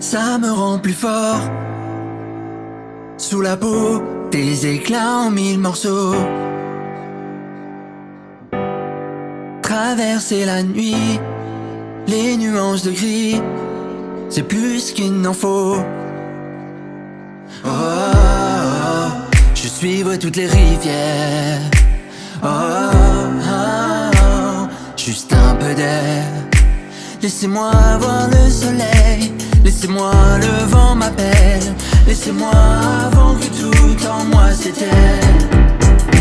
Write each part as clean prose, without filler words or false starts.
Ça me rend plus fort. Sous la peau, tes éclats en mille morceaux. Traverser la nuit, les nuances de gris, c'est plus qu'il n'en faut. Oh, oh, oh, je suivrai toutes les rivières. Oh, oh, oh, juste un peu d'air. Laissez-moi voir le soleil, laissez-moi le vent m'appelle. Laissez-moi avant que tout en moi s'éteigne.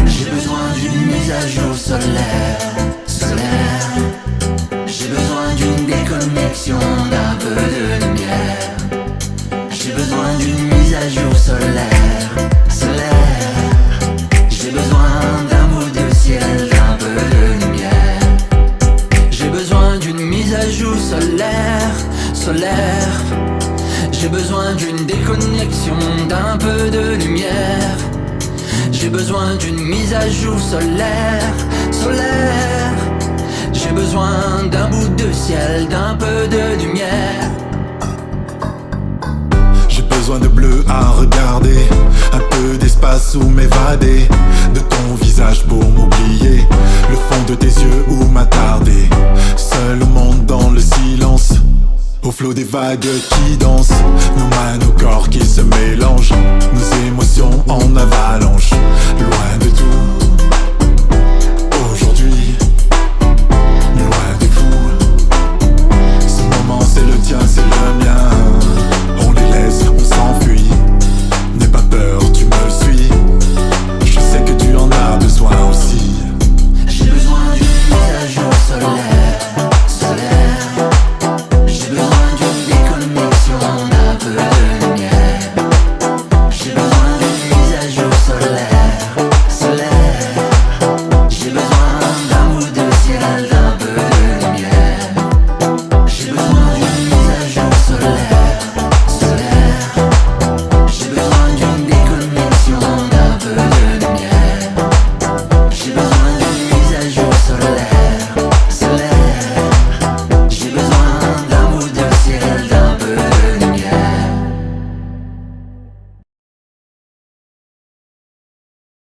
J'ai besoin d'une mise à jour solaire, solaire. J'ai besoin d'une déconnexion, d'un peu de lumière. J'ai besoin d'une mise à jour solaire, solaire. J'ai besoin d'un bout de ciel, d'un peu de lumière. J'ai besoin d'une mise à jour solaire, solaire. J'ai besoin d'une déconnexion, d'un peu de lumière. J'ai besoin d'une mise à jour solaire, solaire. J'ai besoin d'un bout de ciel, d'un peu de lumière. J'ai besoin de bleu à regarder, un peu d'espace où m'évader, de ton visage pour m'oublier, le fond de tes yeux où m'attarder. Seul au monde dans le silence, au flot des vagues qui dansent, nos mains, nos corps qui se mélangent, nos émotions en avalanche, loin de